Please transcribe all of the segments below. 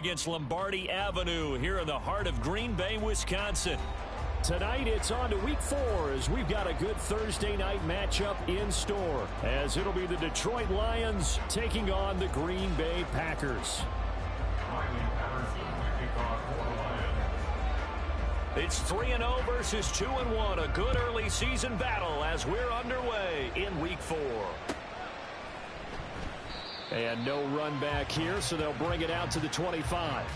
Against Lombardi Avenue here in the heart of Green Bay, Wisconsin. Tonight it's on to week 4 as we've got a good Thursday night matchup in store, as it'll be the Detroit Lions taking on the Green Bay Packers. It's 3-0 versus 2-1, a good early season battle as we're underway in week 4. And no run back here, so they'll bring it out to the 25.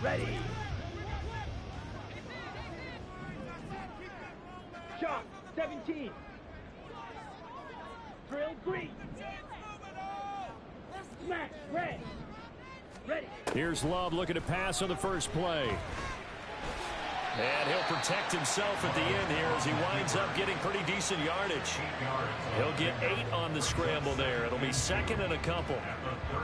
Ready. Shot 17. Drill green. Smash red. Ready. Here's Love looking to pass on the first play. And he'll protect himself at the end here as he winds up getting pretty decent yardage. He'll get 8 on the scramble there. It'll be second and a couple.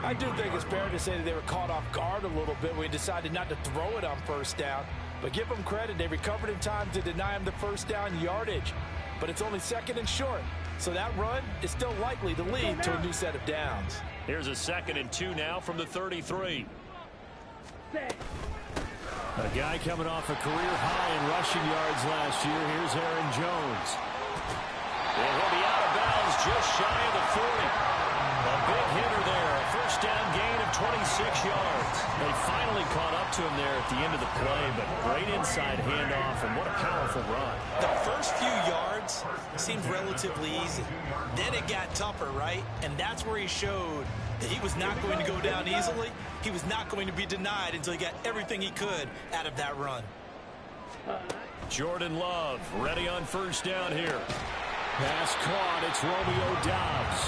I do think it's fair to say that they were caught off guard a little bit when we decided not to throw it on first down. But give them credit. They recovered in time to deny him the first down yardage. But it's only second and short. So that run is still likely to lead to a new set of downs. Here's a 2nd and 2 now from the 33. A guy coming off a career high in rushing yards last year. Here's Aaron Jones. And he'll be out of bounds just shy of the 40. A big hitter there. A first down gain of 26 yards. They finally caught up to him there at the end of the play, but great inside handoff, and what a powerful run. The first few yards seemed relatively easy. Then it got tougher, right? And that's where he showed that he was not going to go down easily. He was not going to be denied until he got everything he could out of that run. Jordan Love ready on first down here. Pass caught. It's Romeo Doubs.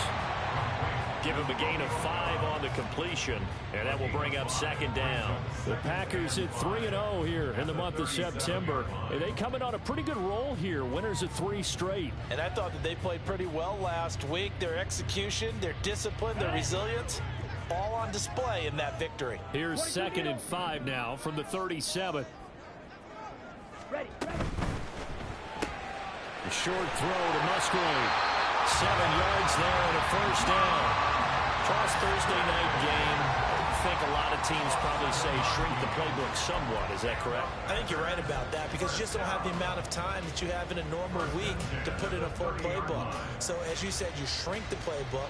Give him a gain of 5 on the completion, and that will bring up second down. The Packers at 3-0 here in the month of September. And they come in on a pretty good roll here, winners of 3 straight. And I thought that they played pretty well last week. Their execution, their discipline, their resilience, all on display in that victory. Here's 2nd and 5 now from the 37. Ready. A short throw to Musgrave. 7 yards there and a first down. Last Thursday night game, I think a lot of teams probably say shrink the playbook somewhat. Is that correct? I think you're right about that because you just don't have the amount of time that you have in a normal week to put in a full playbook. So as you said, you shrink the playbook,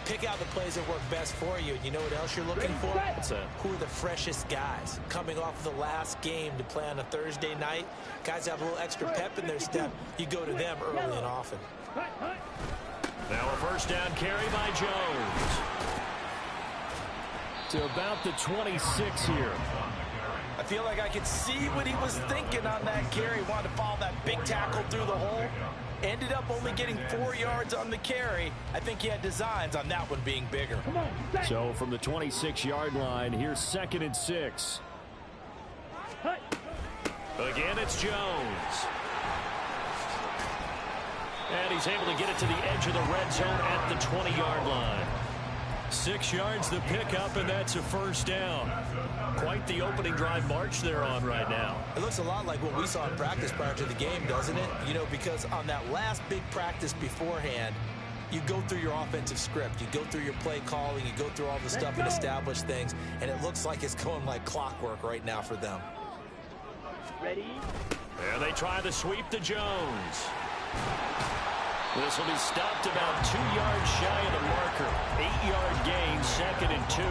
pick out the plays that work best for you. You know what else you're looking for? What's that? Who are the freshest guys coming off of the last game to play on a Thursday night? Guys have a little extra pep in their step. You go to them early and often. Now a first down carry by Jones. To about the 26 here. I feel like I could see what he was thinking on that carry. Wanted to follow that big tackle through the hole. Ended up only getting 4 yards on the carry. I think he had designs on that one being bigger. So from the 26-yard line, here's 2nd and 6. Again, it's Jones. And he's able to get it to the edge of the red zone at the 20-yard line. 6 yards the pickup, and that's a first down. Quite the opening drive march they're on right now. It looks a lot like what we saw in practice prior to the game, doesn't it? You know, because on that last big practice beforehand, you go through your offensive script. You go through your play calling. You go through all the stuff and establish things. And it looks like it's going like clockwork right now for them. Ready? And they try the sweep to Jones. This will be stopped about 2 yards shy of the marker. 8-yard gain, 2nd and 2.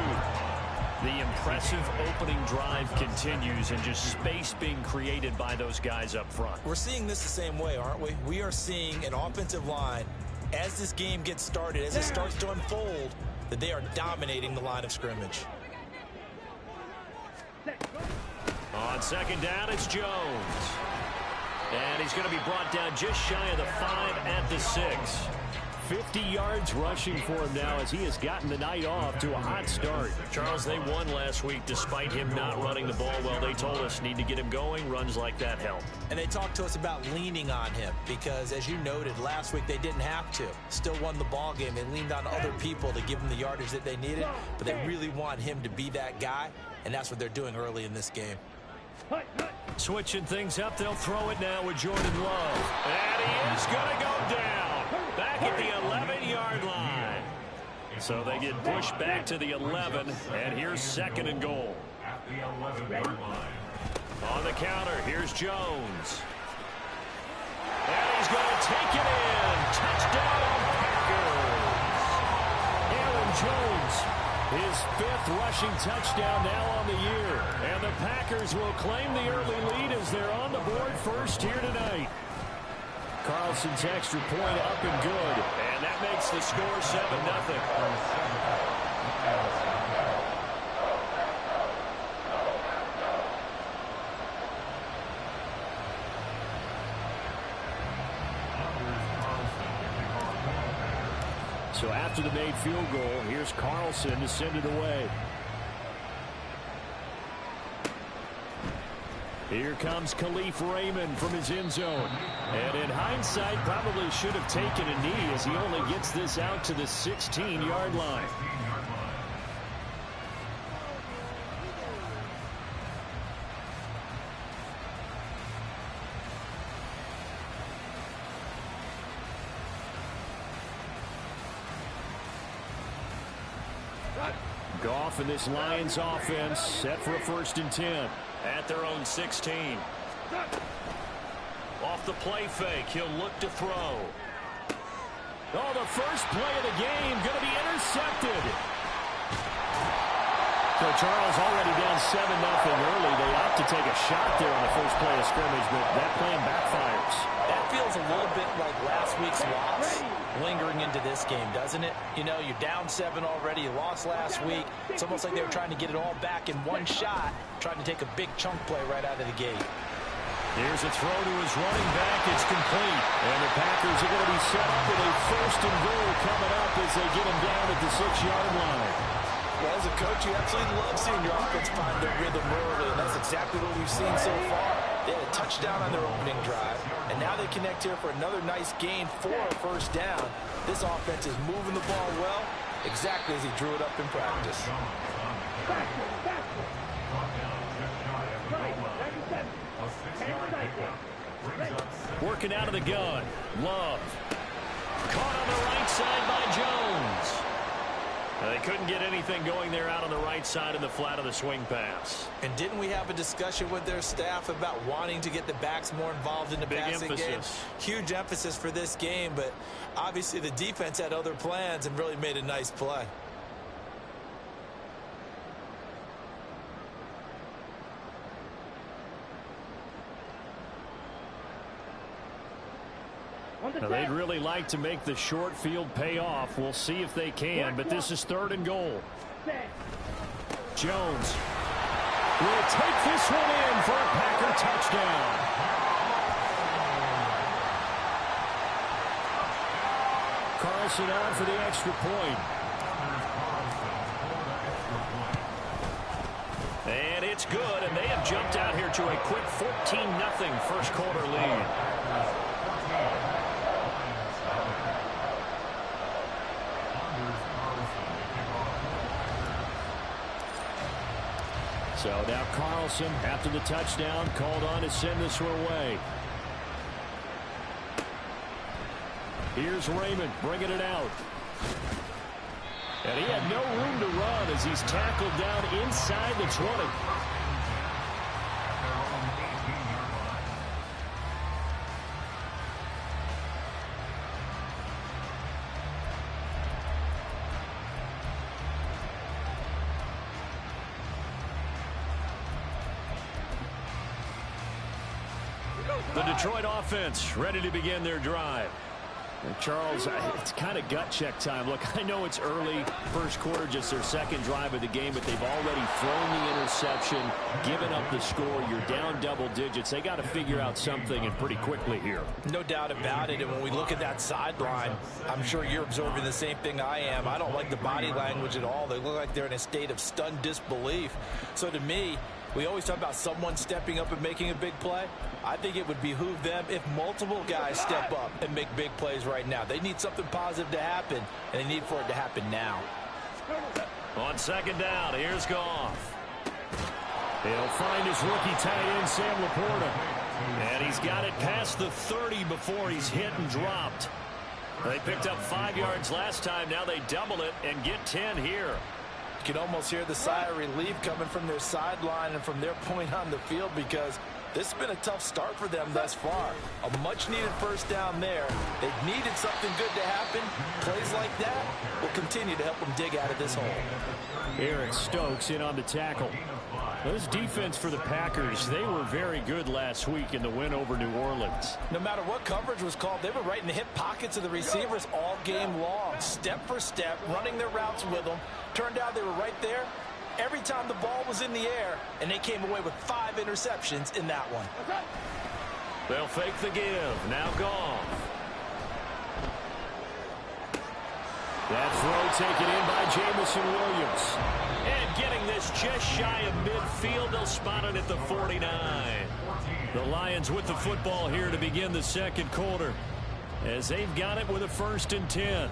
The impressive opening drive continues and just space being created by those guys up front. We're seeing this the same way, aren't we? We are seeing an offensive line, as this game gets started, as it starts to unfold, that they are dominating the line of scrimmage. On second down, it's Jones. And he's going to be brought down just shy of the 5 at the 6. 50 yards rushing for him now as he has gotten the night off to a hot start. Charles, they won last week despite him not running the ball well. They told us need to get him going. Runs like that help. And they talked to us about leaning on him because, as you noted, last week they didn't have to. Still won the ball game. They leaned on other people to give them the yardage that they needed, but they really want him to be that guy, and that's what they're doing early in this game. Switching things up, they'll throw it now with Jordan Love. And he is going to go down back at the 11-yard line. So they get pushed back to the 11, and here's 2nd and goal. At the 11-yard line. On the counter, here's Jones. And he's going to take it in. Touchdown, Packers. Aaron Jones, his 5th rushing touchdown now on the year. And the Packers will claim the early lead as they're on the board first here tonight. Carlson's extra point up and good. And that makes the score 7-0. So after the made field goal, here's Carlson to send it away. Here comes Khalif Raymond from his end zone. And in hindsight, probably should have taken a knee as he only gets this out to the 16-yard line. Goff and this Lions offense set for a 1st and 10. At their own 16. Off the play fake, he'll look to throw. Oh, the first play of the game going to be intercepted. So Charles already down 7-0 early. They opt to take a shot there on the first play of scrimmage, but that plan backfires. That feels a little bit like last week's loss lingering into this game, doesn't it? You know, you're down 7 already. You lost last week. It's almost like they were trying to get it all back in one shot, trying to take a big chunk play right out of the gate. Here's a throw to his running back. It's complete. And the Packers are going to be set up with a 1st and goal coming up as they get him down at the 6-yard line. Well, as a coach, you absolutely love seeing your offense find their rhythm early, and that's exactly what we've seen so far. They had a touchdown on their opening drive, and now they connect here for another nice gain for a 1st down. This offense is moving the ball well, exactly as he drew it up in practice. Working out of the gun. Love. Caught on the right side by Jones. They couldn't get anything going there out on the right side in the flat of the swing pass. And didn't we have a discussion with their staff about wanting to get the backs more involved in the passing game? Huge emphasis for this game, but obviously the defense had other plans and really made a nice play. Now, they'd really like to make the short field pay off. We'll see if they can, but this is 3rd and goal. Jones will take this one in for a Packer touchdown. Carlson on for the extra point. And it's good, and they have jumped out here to a quick 14-0 first quarter lead. So now Carlson, after the touchdown, called on to send this one away. Here's Raymond bringing it out. And he had no room to run as he's tackled down inside the 20. The Detroit offense ready to begin their drive. Charles, it's kind of gut check time. Look, I know it's early, first quarter, just their second drive of the game, but they've already thrown the interception, given up the score. You're down double digits. They got to figure out something, and pretty quickly here. No doubt about it. And when we look at that sideline, I'm sure you're observing the same thing I am. I don't like the body language at all. They look like they're in a state of stunned disbelief. So to me, we always talk about someone stepping up and making a big play. I think it would behoove them if multiple guys step up and make big plays right now. They need something positive to happen, and they need for it to happen now. On second down, here's Goff. He'll find his rookie tight end, Sam Laporta. And he's got it past the 30 before he's hit and dropped. They picked up 5 yards last time. Now they double it and get 10 here. You can almost hear the sigh of relief coming from their sideline and from their point on the field, because this has been a tough start for them thus far. A much-needed first down there. They've needed something good to happen. Plays like that will continue to help them dig out of this hole. Eric Stokes in on the tackle. This defense for the Packers, they were very good last week in the win over New Orleans. No matter what coverage was called, they were right in the hip pockets of the receivers all game long, step for step, running their routes with them. Turned out they were right there every time the ball was in the air, and they came away with 5 interceptions in that one. They'll fake the give. Now Goff. That throw taken in by Jamison Williams. And getting this just shy of midfield. They'll spot it at the 49. The Lions with the football here to begin the second quarter, as they've got it with a 1st and 10.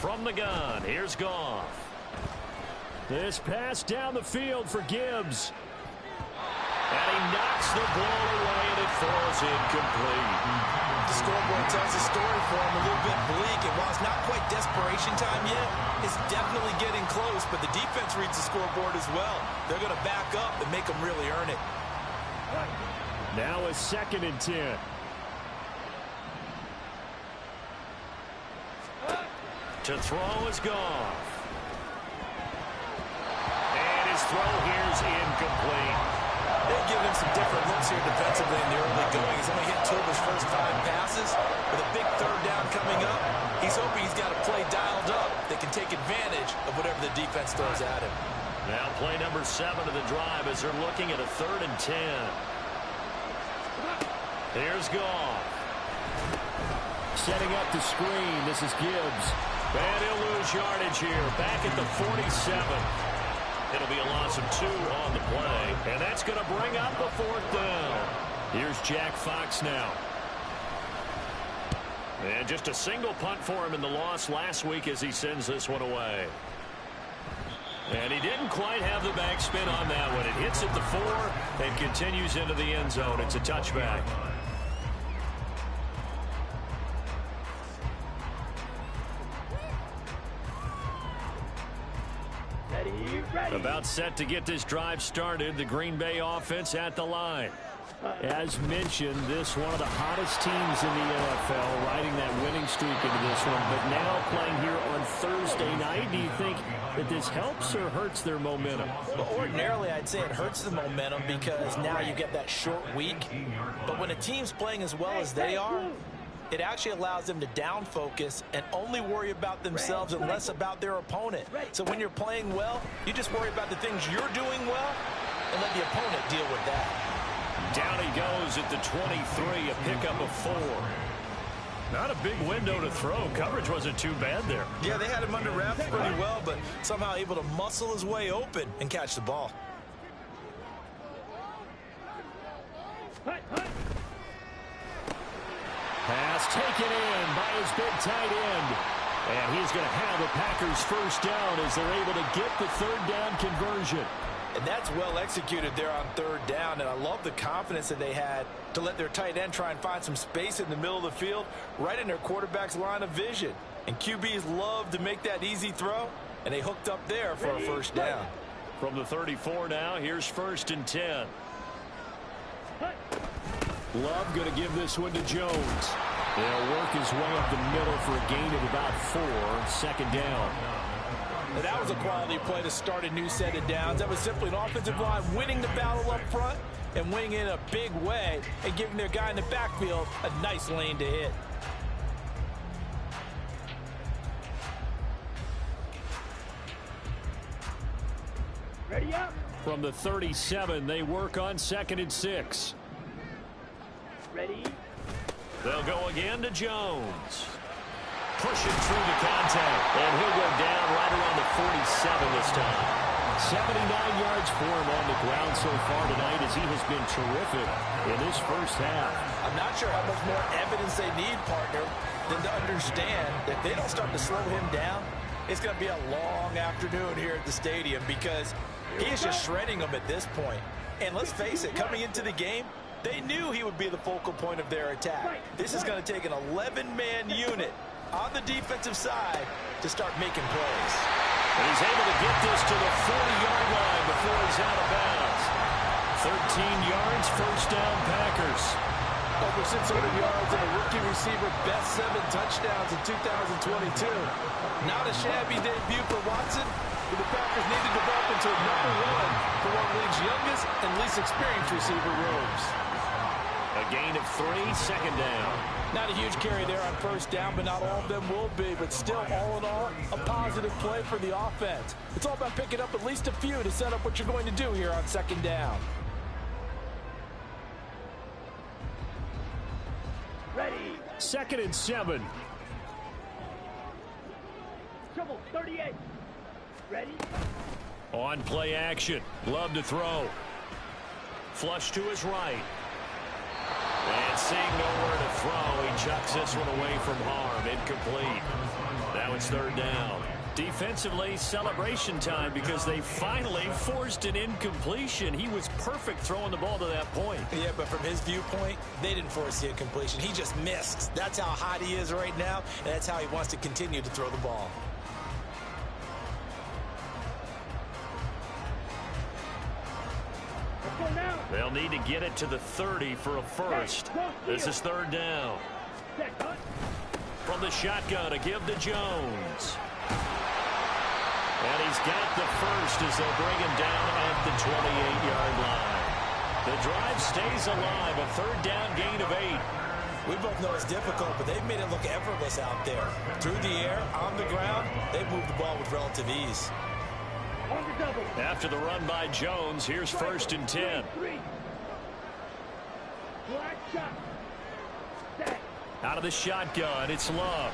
From the gun, here's Goff. This pass down the field for Gibbs. And he knocks the ball away, and it falls incomplete. The scoreboard tells the story for him, a little bit bleak. And while it's not quite desperation time yet, it's definitely getting close. But the defense reads the scoreboard as well. They're going to back up and make them really earn it. Now a 2nd and 10. To throw is Goff. And his throw here's incomplete. They give him some different looks here defensively in the early going. He's only hit 2 of his first 5 passes. With a big 3rd down coming up, he's hoping he's got a play dialed up that can take advantage of whatever the defense throws at him. Now play number 7 of the drive as they're looking at a 3rd and 10. Here's Goff. Setting up the screen. This is Gibbs. And he'll lose yardage here. Back at the 47. It'll be a loss of 2 on the play. And that's going to bring up the 4th down. Here's Jack Fox now. And just a single punt for him in the loss last week as he sends this one away. And he didn't quite have the backspin on that one. It hits at the 4 and continues into the end zone. It's a touchback. About set to get this drive started. The Green Bay offense at the line. As mentioned, this one of the hottest teams in the NFL, riding that winning streak into this one, but now playing here on Thursday night. Do you think that this helps or hurts their momentum? Well, ordinarily, I'd say it hurts the momentum because now you get that short week. But when a team's playing as well as they are, it actually allows them to down focus and only worry about themselves and less about their opponent. So when you're playing well, you just worry about the things you're doing well and let the opponent deal with that. Down he goes at the 23, a pickup of 4. Not a big window to throw. Coverage wasn't too bad there. Yeah, they had him under wraps pretty well, but somehow able to muscle his way open and catch the ball. Pass taken in by his big tight end. And he's going to have the Packers first down as they're able to get the 3rd down conversion. And that's well executed there on 3rd down. And I love the confidence that they had to let their tight end try and find some space in the middle of the field, right in their quarterback's line of vision. And QBs love to make that easy throw, and they hooked up there for a first down. From the 34 now, here's 1st and 10. Love going to give this one to Jones. They'll work his way up the middle for a gain of about 4, second down. And that was a quality play to start a new set of downs. That was simply an offensive line winning the battle up front and winning in a big way and giving their guy in the backfield a nice lane to hit. Ready up. From the 37, they work on 2nd and 6. Ready. They'll go again to Jones. Pushing through the contact. And he'll go down right around the 47 this time. 79 yards for him on the ground so far tonight as he has been terrific in this first half. I'm not sure how much more evidence they need, partner, than to understand that if they don't start to slow him down, it's going to be a long afternoon here at the stadium because he is just shredding them at this point. And let's face it, coming into the game, they knew he would be the focal point of their attack. This is going to take an 11-man unit on the defensive side to start making plays. And he's able to get this to the 40-yard line before he's out of bounds. 13 yards, first down, Packers. Over 600 yards and a rookie receiver, best 7 touchdowns in 2022. Not a shabby debut for Watson, but the Packers need to develop into a #1 for one of the league's youngest and least experienced receiver rooms. A gain of 3, second down. Not a huge carry there on first down, but not all of them will be. But still, all in all, a positive play for the offense. It's all about picking up at least a few to set up what you're going to do here on second down. Ready. 2nd and 7. Trouble 38. Ready. On play action. Love to throw. Flush to his right. And seeing nowhere to throw, he chucks this one away from harm. Incomplete. Now it's 3rd down. Defensively, celebration time because they finally forced an incompletion. He was perfect throwing the ball to that point. Yeah, but from his viewpoint, they didn't force the incompletion. He just missed. That's how hot he is right now, and that's how he wants to continue to throw the ball. Let's go now. They'll need to get it to the 30 for a first. This is 3rd down. Set, cut. From the shotgun, a give to Jones. And he's got the first as they'll bring him down at the 28-yard line. The drive stays alive, a 3rd down gain of 8. We both know it's difficult, but they've made it look effortless out there. Through the air, on the ground, they've moved the ball with relative ease. On the double. After the run by Jones, here's 1st and 10. 3. Black shot. Set. Out of the shotgun, it's Love.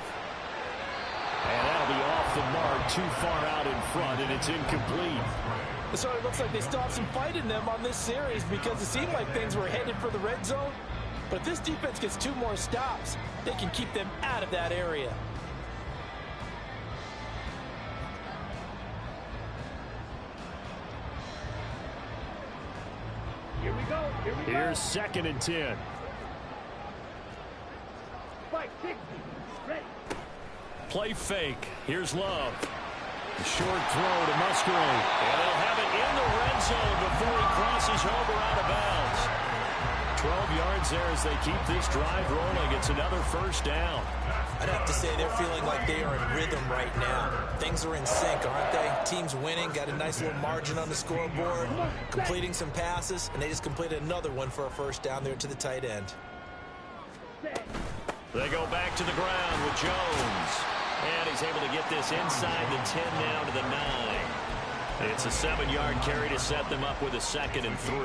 And that'll be off the mark, too far out in front, and it's incomplete. So it looks like they still have some fight in them on this series because it seemed like things were headed for the red zone. But if this defense gets 2 more stops, they can keep them out of that area. Here we go. Here we go. Here's 2nd and 10. 560. Ready. Play fake. Here's Love. A short throw to Musgrave. And they'll have it in the red zone before he crosses over out of bounds. 12 yards there as they keep this drive rolling. It's another first down. I'd have to say they're feeling like they are in rhythm right now. Things are in sync, aren't they? Team's winning, got a nice little margin on the scoreboard, completing some passes, and they just completed another one for a first down there to the tight end. Set. They go back to the ground with Jones. And he's able to get this inside the 10 now to the 9. It's a 7-yard carry to set them up with a 2nd and 3.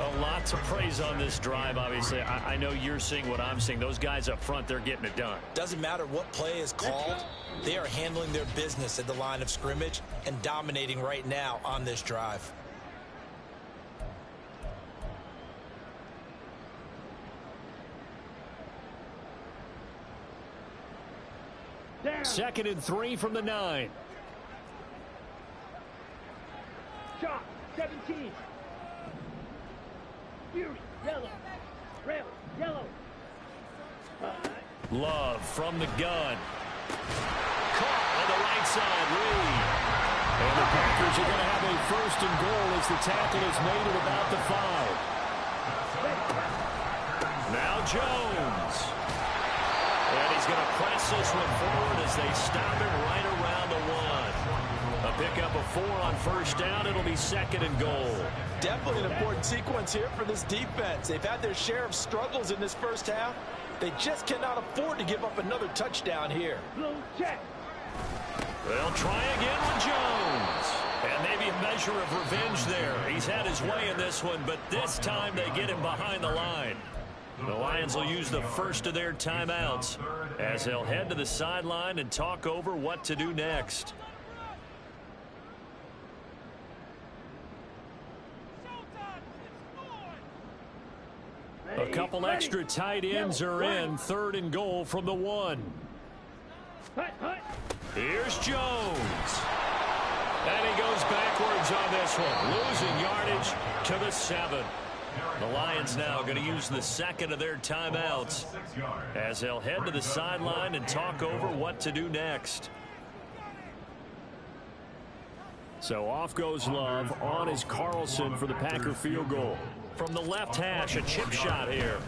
A lot to praise on this drive, obviously. I know you're seeing what I'm seeing. Those guys up front, they're getting it done. Doesn't matter what play is called, they are handling their business at the line of scrimmage and dominating right now on this drive. Down. 2nd and 3 from the 9. Shot. 17. Fury. Yellow. Rail. Yellow. Love from the gun. Caught on the right side, Reed. And the Packers are going to have a 1st and goal as the tackle is made at about the 5. Now Jones. And he's going to press this one forward as they stop him right around the 1. A pickup of 4 on first down. It'll be 2nd and goal. Definitely an important sequence here for this defense. They've had their share of struggles in this first half. They just cannot afford to give up another touchdown here. Blue check. They'll try again with Jones. And maybe a measure of revenge there. He's had his way in this one, but this time they get him behind the line. The Lions will use the first of their timeouts as they'll head to the sideline and talk over what to do next. A couple extra tight ends are in. 3rd and goal from the 1. Hut, hut. Here's Jones. And he goes backwards on this one, losing yardage to the 7. The Lions now going to use the 2nd of their timeouts as they'll head to the sideline and talk over what to do next. So off goes Love. On is Carlson for the Packer field goal. From the left hash, a chip shot here.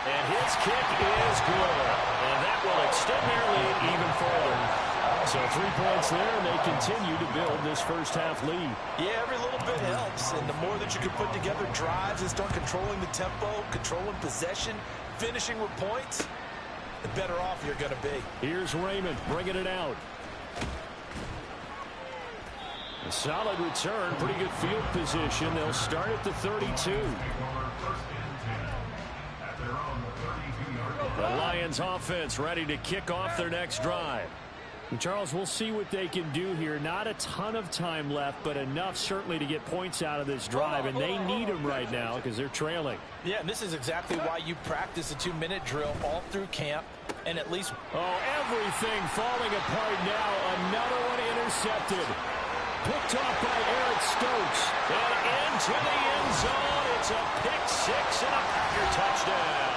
And his kick is good. And that will extend their lead even further. So 3 points there, and they continue to build this first half lead. Yeah, every little bit helps. And the more that you can put together drives and start controlling the tempo, controlling possession, finishing with points, the better off you're going to be. Here's Raymond bringing it out. A solid return, pretty good field position. They'll start at the 32. The Lions offense ready to kick off their next drive. And Charles, we'll see what they can do here. Not a ton of time left, but enough certainly to get points out of this drive, and they need them right now because they're trailing. Yeah, and this is exactly why you practice a 2-minute drill all through camp, and at least... Oh, everything falling apart now. Another one intercepted. Picked off by Eric Stokes. And into the end zone. It's a pick-6 and a Packer touchdown.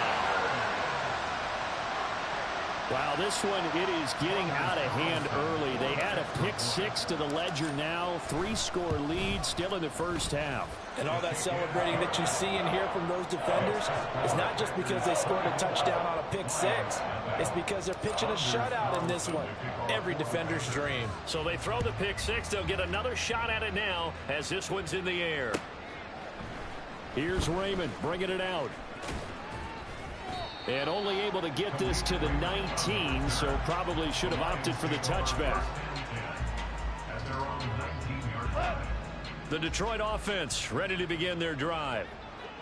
Wow, this one, it is getting out of hand early. They add a pick-6 to the ledger now. 3-score lead, still in the first half. And all that celebrating that you see and hear from those defenders is not just because they scored a touchdown on a pick-6. It's because they're pitching a shutout in this one. Every defender's dream. So they throw the pick-6. They'll get another shot at it now as this one's in the air. Here's Raymond bringing it out. And only able to get this to the 19, so probably should have opted for the touchback. The Detroit offense ready to begin their drive.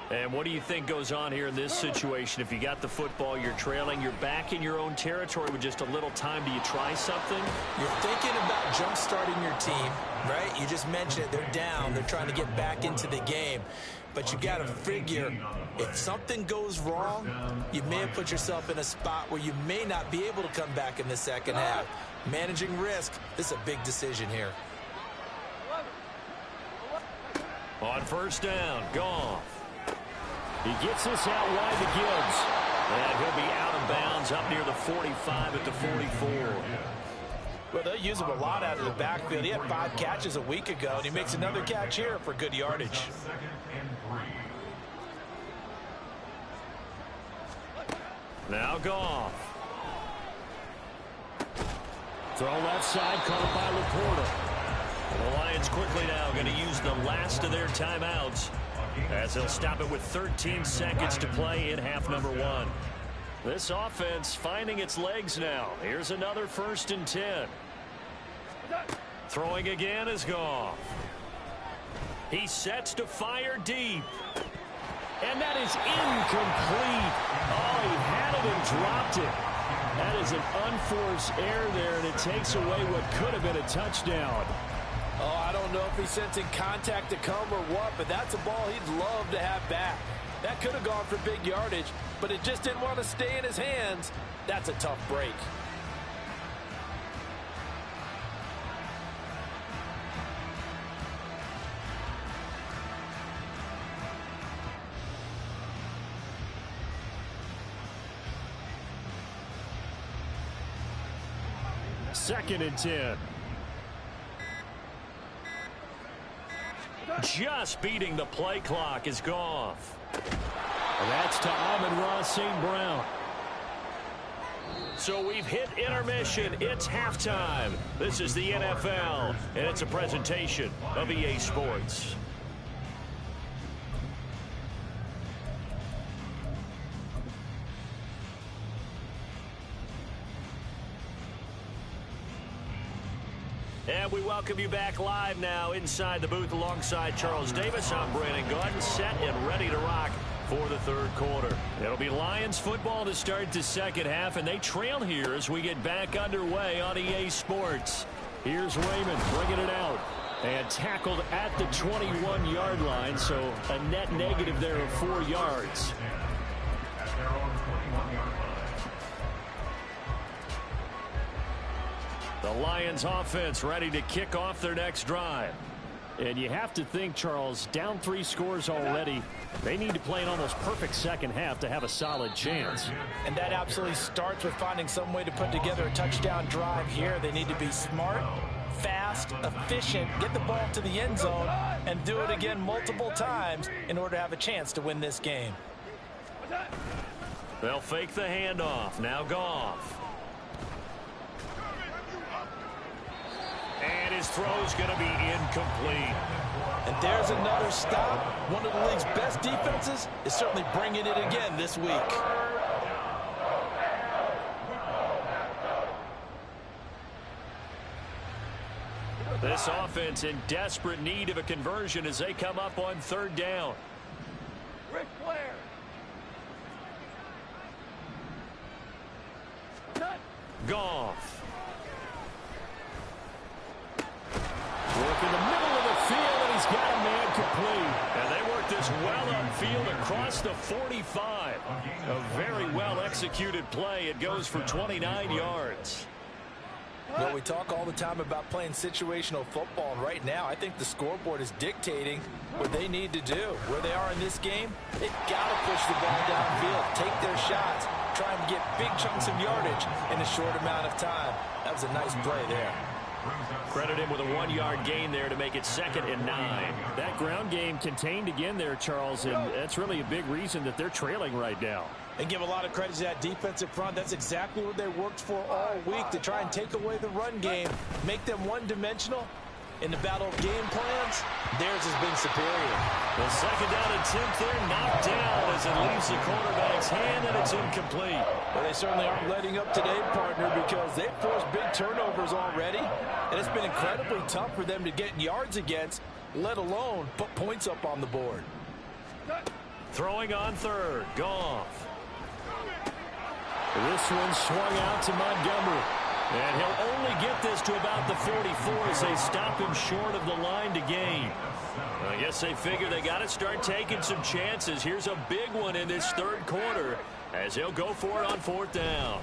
And what do you think goes on here in this situation? If you got the football, you're trailing, you're back in your own territory with just a little time. Do you try something? You're thinking about jump-starting your team, right? You just mentioned it. They're down. They're trying to get back into the game. But you got to figure, if something goes wrong, you may have put yourself in a spot where you may not be able to come back in the second half. Managing risk, this is a big decision here. On first down, Goff. He gets this out wide to Gibbs. And he'll be out of bounds up near the 45 at the 44. Well, they'll use him a lot out of the backfield. He had 5 catches a week ago, and he makes another catch here for good yardage. Now Goff. Throw left side, caught by Laporta. The Lions quickly now going to use the last of their timeouts as they'll stop it with 13 seconds to play in half number 1. This offense finding its legs now. Here's another 1st and 10. Throwing again is Goff. He sets to fire deep. And that is incomplete. Oh, he had it and dropped it. That is an unforced error there, and it takes away what could have been a touchdown. Oh, I don't know if he's sensing contact to come or what, but that's a ball he'd love to have back. That could have gone for big yardage, but it just didn't want to stay in his hands. That's a tough break. Second and 10. Just beating the play clock is Goff. And that's to Amon-Ra St. Brown. So we've hit intermission. It's halftime. This is the NFL, and it's a presentation of EA Sports. And we welcome you back live now inside the booth alongside Charles Davis. I'm Brandon Gaudin, set and ready to rock for the third quarter. It'll be Lions football to start the second half, and they trail here as we get back underway on EA Sports. Here's Raymond bringing it out and tackled at the 21-yard line, so a net negative there of 4 yards. The Lions offense ready to kick off their next drive. And you have to think, Charles, down 3 scores already. They need to play an almost perfect second half to have a solid chance. And that absolutely starts with finding some way to put together a touchdown drive here. They need to be smart, fast, efficient, get the ball to the end zone, and do it again multiple times in order to have a chance to win this game. They'll fake the handoff. Now Goff. And his throw's going to be incomplete. And there's another stop. One of the league's best defenses is certainly bringing it again this week. This offense in desperate need of a conversion as they come up on third down. Ric Flair. Goff. Work in the middle of the field, and he's got a man complete. And they work this well upfield across the 45. A very well-executed play. It goes for 29 yards. You know, we talk all the time about playing situational football, and right now I think the scoreboard is dictating what they need to do. Where they are in this game, they've got to push the ball downfield, take their shots, try and get big chunks of yardage in a short amount of time. That was a nice play there. Credit him with a 1-yard gain there to make it 2nd and 9. That ground game contained again there, Charles, and that's really a big reason that they're trailing right now. And give a lot of credit to that defensive front. That's exactly what they worked for all week, to try and take away the run game, make them one-dimensional. In the battle of game plans, theirs has been superior. The second down attempt there knocked down as it leaves the quarterback's hand, and it's incomplete. Well, they certainly aren't letting up today, partner, because they've forced big turnovers already, and it's been incredibly tough for them to get yards against, let alone put points up on the board. Throwing on third, Goff. This one swung out to Montgomery. And he'll only get this to about the 44 as they stop him short of the line to gain. I guess they figure they got to start taking some chances. Here's a big one in this third quarter as he'll go for it on 4th down.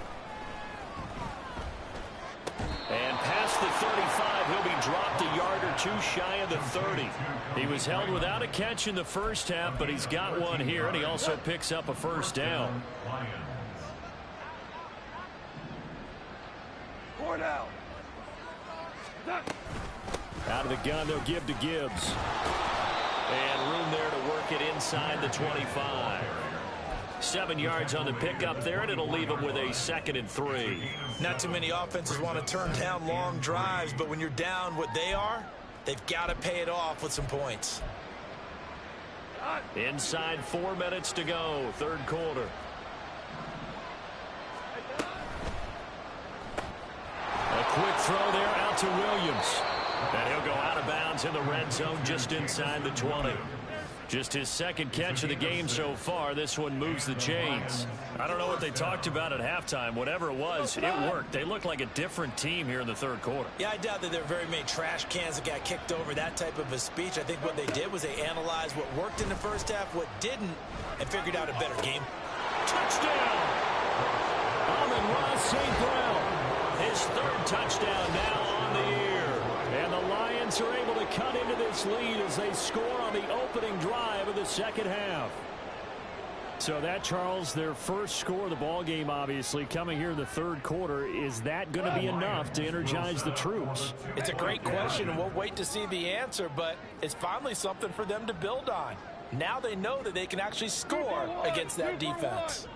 And past the 35, he'll be dropped a yard or 2 shy of the 30. He was held without a catch in the first half, but he's got one here, and he also picks up a 1st down. Out of the gun, they'll give to Gibbs. And room there to work it inside the 25. 7 yards on the pickup there, and it'll leave them with a 2nd and 3. Not too many offenses want to turn down long drives, but when you're down what they are, they've got to pay it off with some points. Inside 4 minutes to go, third quarter. A quick throw there out to Williams. And he'll go out of bounds in the red zone just inside the 20. Just his 2nd catch of the game so far. This one moves the chains. I don't know what they talked about at halftime. Whatever it was, it worked. They look like a different team here in the third quarter. Yeah, I doubt that there are very many trash cans that got kicked over, that type of a speech. I think what they did was they analyzed what worked in the first half, what didn't, and figured out a better game. Touchdown! Amon-Ra St. Brown. His 3rd touchdown now on the year. And the Lions are able to cut into this lead as they score on the opening drive of the second half. So that, Charles, their first score of the ball game, obviously, coming here in the third quarter. Is that going to be enough to energize the troops? It's a great question, and we'll wait to see the answer, but it's finally something for them to build on. Now they know that they can actually score against that defense.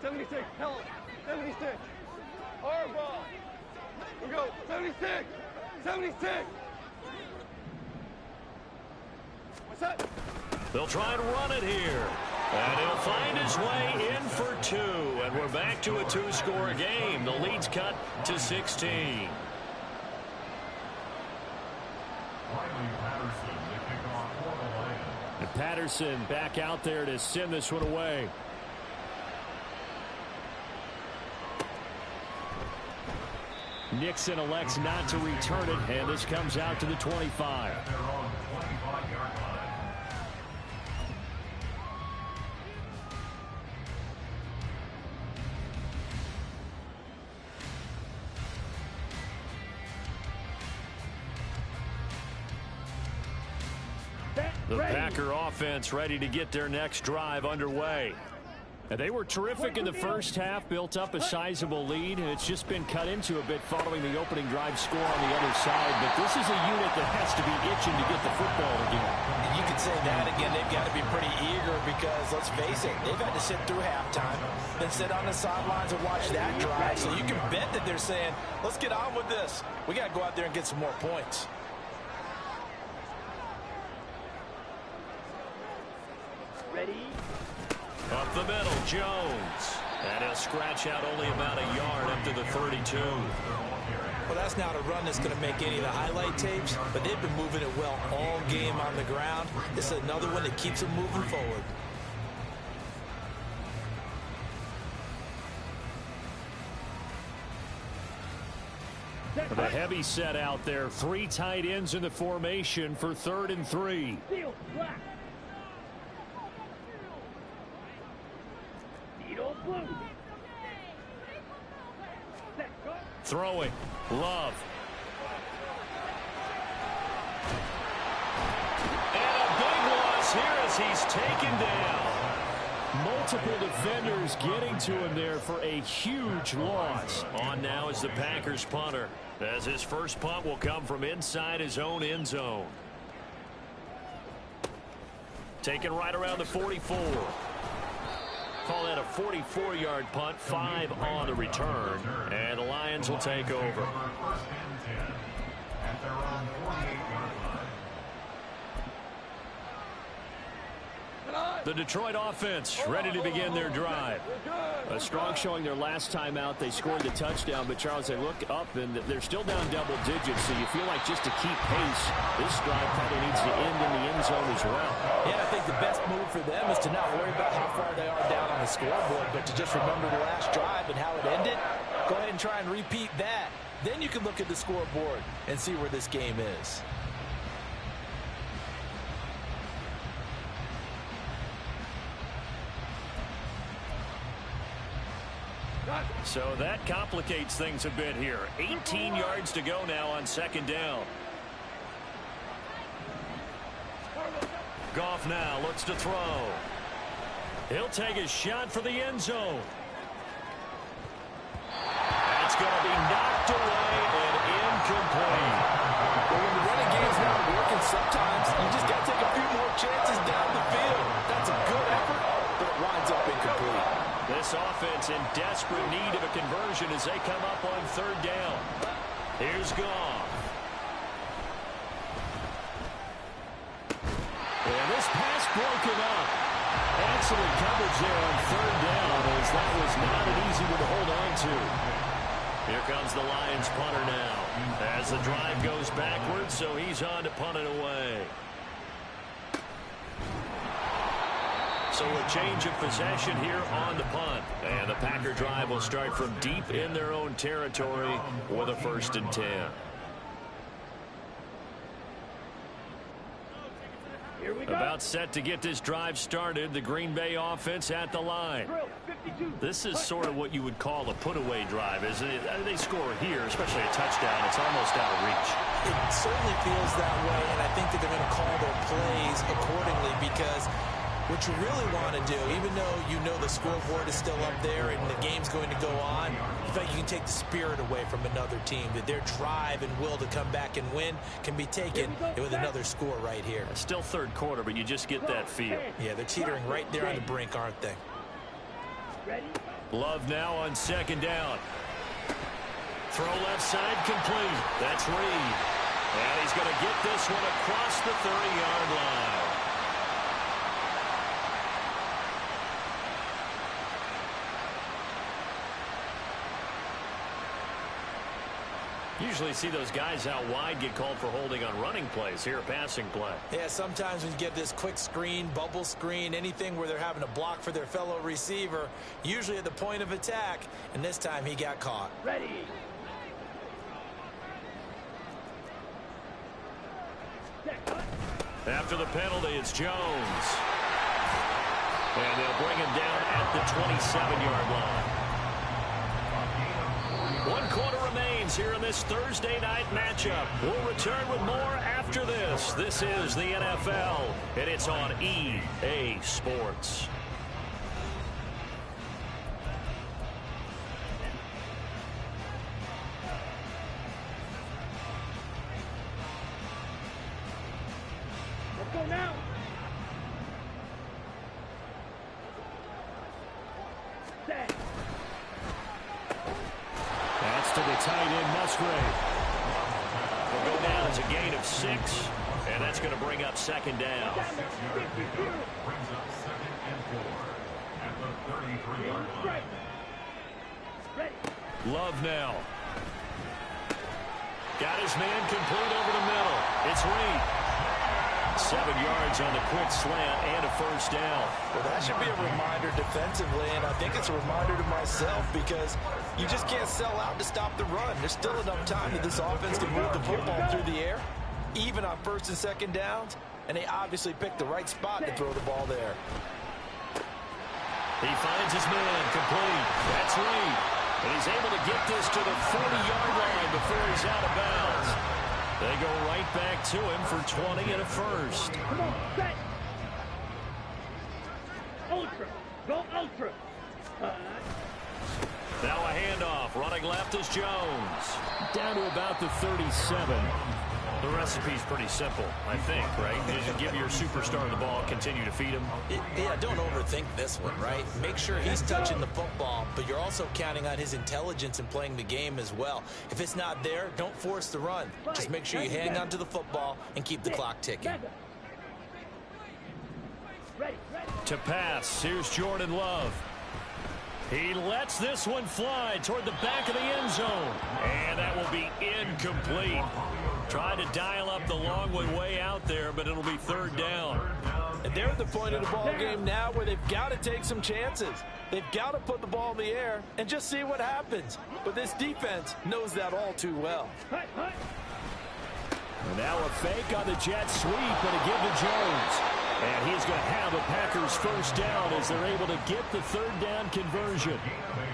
76, help, 76. Our ball. We go, 76, 76. What's that? They'll try and run it here. And he'll find his way in for two. And we're back to a two-score game. The lead's cut to 16. And Patterson back out there to send this one away. Nixon elects not to return it, and this comes out to the 25. The Packer offense ready to get their next drive underway. And they were terrific in the first half, built up a sizable lead, and it's just been cut into a bit following the opening drive score on the other side. But this is a unit that has to be itching to get the football again. And you can say that again. They've got to be pretty eager because, let's face it, they've had to sit through halftime, then sit on the sidelines and watch that drive. So you can bet that they're saying, let's get on with this. We got to go out there and get some more points. Ready? Up the middle, Jones. And he'll scratch out only about a yard up to the 32. Well, that's not a run that's going to make any of the highlight tapes, but they've been moving it well all game on the ground. This is another one that keeps them moving forward. The heavy set out there. Three tight ends in the formation for 3rd and 3. Steel, black. Needle, blue. Set, go. Throwing. Love. And a big loss here as he's taken down. Multiple defenders getting to him there for a huge loss. On now is the Packers punter, as his first punt will come from inside his own end zone. Taken right around the 44. Call that a 44-yard punt, 5 on the return, and the Lions will take over. At their own 48-yard line. The Detroit offense ready to begin their drive. A strong showing their last time out. They scored the touchdown, but Charles, they look up and they're still down double digits, so you feel like just to keep pace, this drive probably needs to end in the end zone as well. Yeah, I think the best move for them is to not worry about how far they are down on the scoreboard, but to just remember the last drive and how it ended. Go ahead and try and repeat that. Then you can look at the scoreboard and see where this game is. So that complicates things a bit here. 18 yards to go now on 2nd down. Goff now looks to throw. He'll take a shot for the end zone. That's going to be knocked away and incomplete. But when the running game's not working, sometimes you just got to take a few more chances down the field. That's a good effort, but it winds up incomplete. This offense in desperate need of a conversion as they come up on 3rd down. Here's Goff. And this pass broken up. Excellent coverage there on 3rd down, as that was not an easy one to hold on to. Here comes the Lions punter now as the drive goes backwards, so he's on to punt it away. So a change of possession here on the punt. And the Packer drive will start from deep in their own territory with a 1st and 10. Here we go. About set to get this drive started. The Green Bay offense at the line. Drill, 52. This is sort of what you would call a put-away drive, isn't it? They score here, especially a touchdown. It's almost out of reach. It certainly feels that way, and I think that they're going to call their plays accordingly because What you really want to do, even though you know the scoreboard is still up there and the game's going to go on, you feel like you can take the spirit away from another team, that their drive and will to come back and win can be taken with another score right here. Still third quarter, but you just get that feel. Yeah, they're teetering right there on the brink, aren't they? Love now on second down. Throw left side complete. That's Reed. And he's going to get this one across the 30-yard line. Usually see those guys out wide get called for holding on running plays. Here, a passing play. Yeah, sometimes when you get this quick screen, bubble screen, anything where they're having to block for their fellow receiver, usually at the point of attack, and this time he got caught. Ready. After the penalty, it's Jones. And they'll bring him down at the 27-yard line. 1 quarter remains here in this Thursday night matchup. We'll return with more after this. This is the NFL, and it's on EA Sports. Let's go now. Set. That's to the tight end, Musgrave. Will go down as a gain of 6, and that's going to bring up second down. Brings up 2nd and 4 at the 33-yard line. Ready. Love now. Got his man complete over the middle. It's Reed. 7 yards on the quick slant and a first down. Well, that should be a reminder defensively, and I think it's a reminder to myself because you just can't sell out to stop the run. There's still enough time that this offense can move the football through the air, even on 1st and 2nd downs, and they obviously picked the right spot to throw the ball there. He finds his man complete. That's Reed. And he's able to get this to the 40-yard line before he's out of bounds. They go right back to him for 20 and a first. Come on, set. Ultra. Go ultra. Now a handoff. Running left is Jones. Down to about the 37. The recipe's pretty simple, I think, right? You just give your superstar the ball, continue to feed him. Yeah, don't overthink this one, right? Make sure he's touching the football, but you're also counting on his intelligence in playing the game as well. If it's not there, don't force the run. Just make sure you hang on to the football and keep the clock ticking. Ready. To pass, here's Jordan Love. He lets this one fly toward the back of the end zone. And that will be incomplete. Trying to dial up the long one way out there, but it'll be 3rd down. And they're at the point of the ball game now where they've got to take some chances. They've got to put the ball in the air and just see what happens. But this defense knows that all too well. And now a fake on the jet sweep, and a give to Jones. And he's going to have a Packers first down as they're able to get the 3rd down conversion.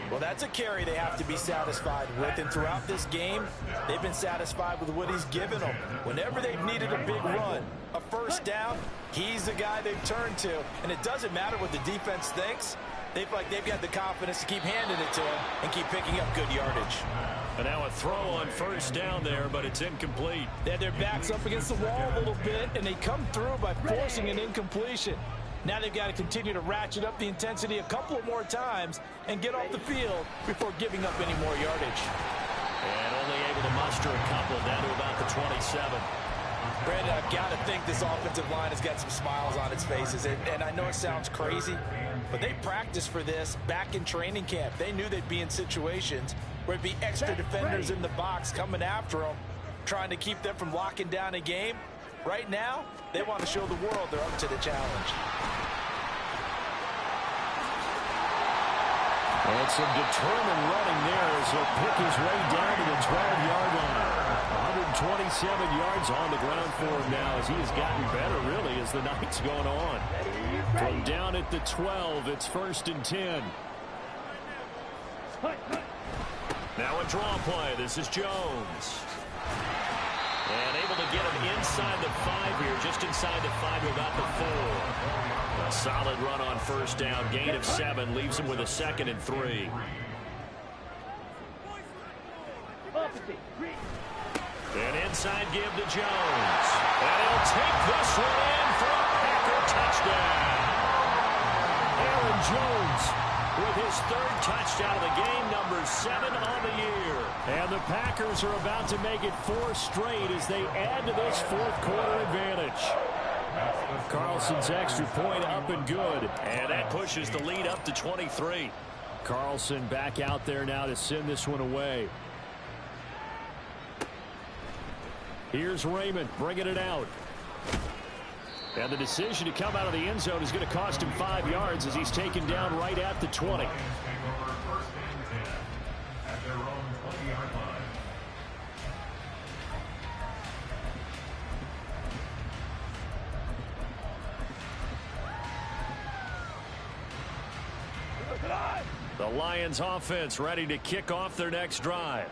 Well, that's a carry they have to be satisfied with. And throughout this game, they've been satisfied with what he's given them. Whenever they've needed a big run, a first down, he's the guy they've turned to. And it doesn't matter what the defense thinks. They've got the confidence to keep handing it to him and keep picking up good yardage. And now a throw on first down there, but it's incomplete. They had their backs up against the wall a little bit, and they come through by forcing an incompletion. Now they've got to continue to ratchet up the intensity a couple of more times and get off the field before giving up any more yardage. And only able to muster a couple down to about the 27. Brandon, I've got to think this offensive line has got some smiles on its faces. And I know it sounds crazy, but they practiced for this back in training camp. They knew they'd be in situations where it'd be extra defenders in the box coming after them, trying to keep them from locking down a game. Right now, they want to show the world they're up to the challenge. And some determined running there as he'll pick his way down to the 12-yard line. 127 yards on the ground for him now as he has gotten better, really, as the night's gone on. From down at the 12, it's 1st and 10. Now a draw play. This is Jones. And able to get him inside the 5 here, just inside the 5 to about the 4. Solid run on first down. Gain of 7 leaves him with a 2nd and 3. An inside give to Jones. And he'll take this one in for a Packer touchdown. Aaron Jones with his 3rd touchdown of the game, number 7 on the year. And the Packers are about to make it 4 straight as they add to this 4th quarter advantage. Carlson's extra point up and good. And that pushes the lead up to 23. Carlson back out there now to send this one away. Here's Raymond bringing it out. And the decision to come out of the end zone is going to cost him 5 yards as he's taken down right at the 20. The Lions offense ready to kick off their next drive.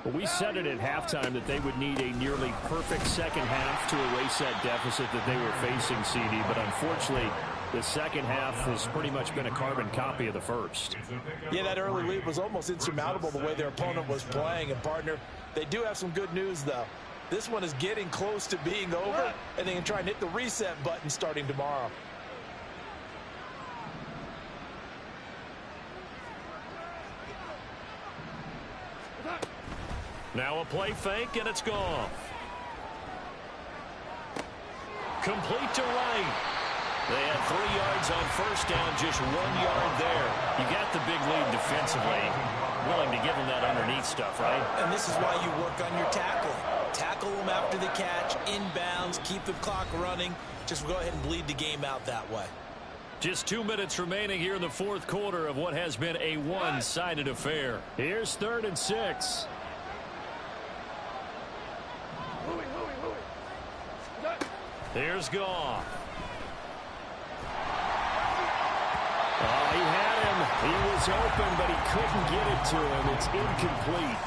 Well, we said it at halftime that they would need a nearly perfect second half to erase that deficit that they were facing, CD. But unfortunately, the second half has pretty much been a carbon copy of the first. Yeah, that early lead was almost insurmountable the way their opponent was playing. And, partner, they do have some good news, though. This one is getting close to being over, and they can try and hit the reset button starting tomorrow. Now a play fake, and it's gone. Complete to Wright. They had 3 yards on first down, just 1 yard there. You got the big lead defensively. Willing to give them that underneath stuff, right? And this is why you work on your tackling. Tackle them after the catch, inbounds, keep the clock running. Just go ahead and bleed the game out that way. Just 2 minutes remaining here in the 4th quarter of what has been a one-sided affair. Here's 3rd and 6. Here's Goff. Oh, he had him. He was open, but he couldn't get it to him. It's incomplete.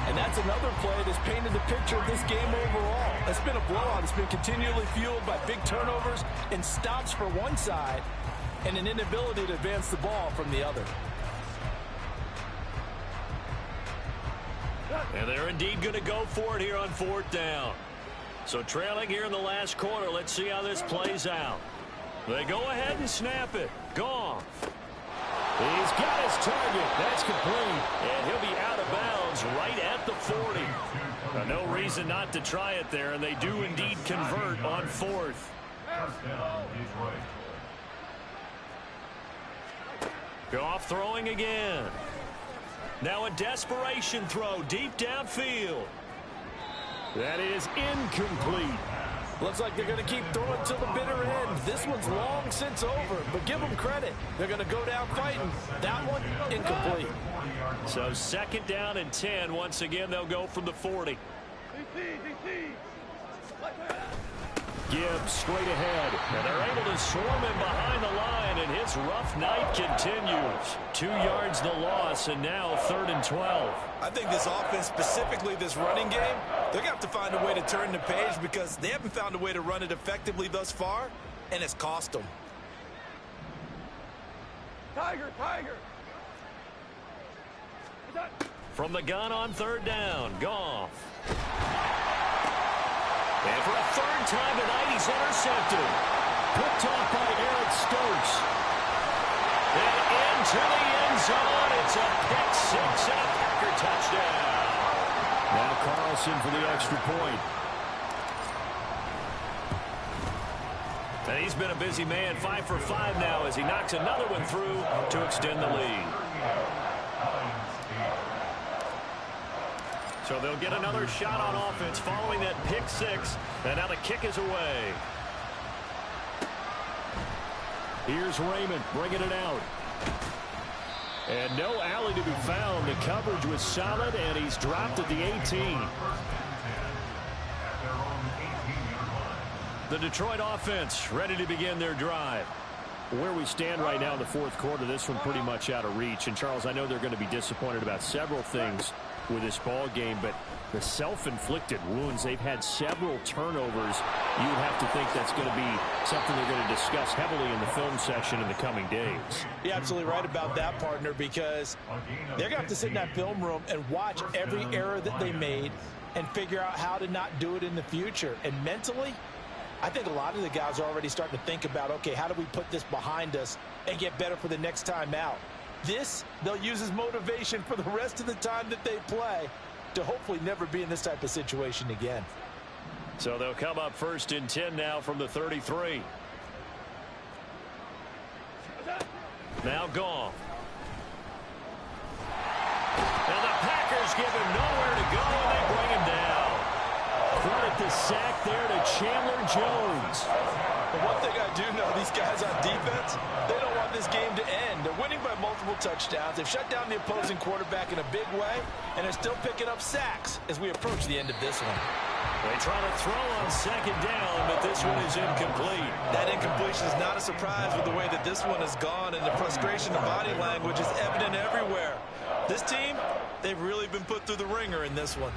And that's another play that's painted the picture of this game overall. It's been a blowout. It's been continually fueled by big turnovers and stops for one side and an inability to advance the ball from the other. And they're indeed going to go for it here on 4th down. So trailing here in the last quarter, let's see how this plays out. They go ahead and snap it. Goff. He's got his target. That's complete. And he'll be out of bounds right at the 40. No reason not to try it there, and they do indeed convert on 4th. Goff throwing again. Now a desperation throw deep downfield. That is incomplete. Looks like they're going to keep throwing till the bitter end. This one's long since over, but give them credit. They're going to go down fighting. That one, incomplete. So 2nd down and 10. Once again, they'll go from the 40. Gibbs straight ahead. And they're able to swarm him behind the line, and his rough night continues. 2 yards the loss, and now 3rd and 12. I think this offense, specifically this running game, they're going to have to find a way to turn the page because they haven't found a way to run it effectively thus far, and it's cost them. Tiger! From the gun on 3rd down, Goff. And for a 3rd time tonight, he's intercepted. Picked off by Eric Stokes. And into the end zone. It's a pick 6 and a Packer touchdown. Now Carlson for the extra point. And he's been a busy man, 5 for 5 now as he knocks another one through to extend the lead. So they'll get another shot on offense following that pick 6. And now the kick is away. Here's Raymond bringing it out. And no alley to be found. The coverage was solid, and he's dropped at the 18. The Detroit offense ready to begin their drive. Where we stand right now in the 4th quarter, this one pretty much out of reach. And, Charles, I know they're going to be disappointed about several things. with this ball game, but the self-inflicted wounds, they've had several turnovers. You would have to think that's going to be something they're going to discuss heavily in the film section in the coming days. You're absolutely right about that, partner, because they're going to have to sit in that film room and watch every error that they made and figure out how to not do it in the future. And mentally, I think a lot of the guys are already starting to think about, okay, how do we put this behind us and get better for the next time out? This, they'll use as motivation for the rest of the time that they play to hopefully never be in this type of situation again. So they'll come up 1st and 10 now from the 33. Now Goff. And the Packers give him nowhere to go, and they bring him down. Credit the sack there to Chandler Jones. But one thing I do know, these guys on defense, they don't want this game to end. They're winning by multiple touchdowns. They've shut down the opposing quarterback in a big way, and they're still picking up sacks as we approach the end of this one. They try to throw on 2nd down, but this one is incomplete. That incompletion is not a surprise with the way that this one has gone, and the frustration of body language is evident everywhere. This team, they've really been put through the ringer in this one.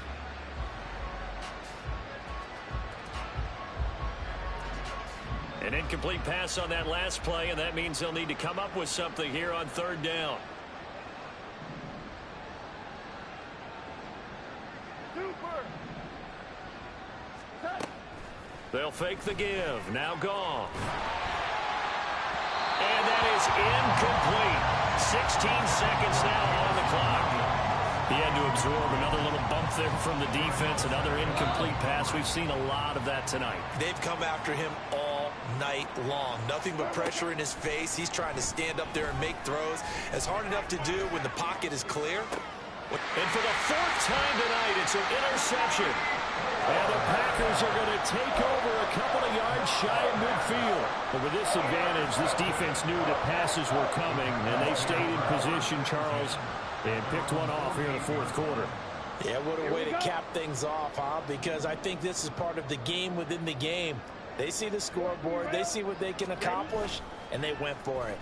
An incomplete pass on that last play, and that means they'll need to come up with something here on 3rd down. They'll fake the give. Now Goff. And that is incomplete. 16 seconds now on the clock. He had to absorb another little bump there from the defense, another incomplete pass. We've seen a lot of that tonight. They've come after him all night long. Nothing but pressure in his face. He's trying to stand up there and make throws. It's hard enough to do when the pocket is clear. And for the 4th time tonight, it's an interception. And the Packers are going to take over a couple of yards shy of midfield. But with this advantage, this defense knew that passes were coming, and they stayed in position, Charles, and picked one off here in the 4th quarter. Yeah, what a way to cap things off, huh? Because I think this is part of the game within the game. They see the scoreboard, they see what they can accomplish, and they went for it.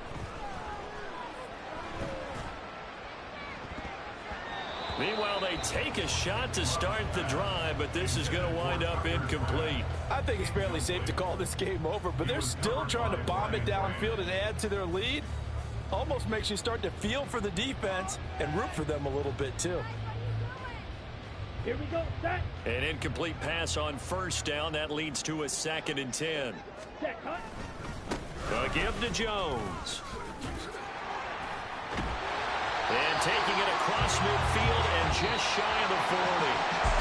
Meanwhile, they take a shot to start the drive, but this is going to wind up incomplete. I think it's fairly safe to call this game over, but they're still trying to bomb it downfield and add to their lead. Almost makes you start to feel for the defense and root for them a little bit, too. Here we go, set. An incomplete pass on 1st down. That leads to a 2nd and 10. Set, cut. A give to Jones. And taking it across midfield and just shy of the 40.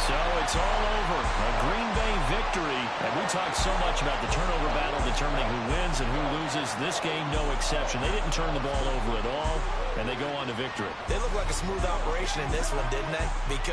So it's all over. A Green Bay victory. And we talked so much about the turnover battle determining who wins and who loses. This game, no exception. They didn't turn the ball over at all, and they go on to victory. They look like a smooth operation in this one, didn't they? Because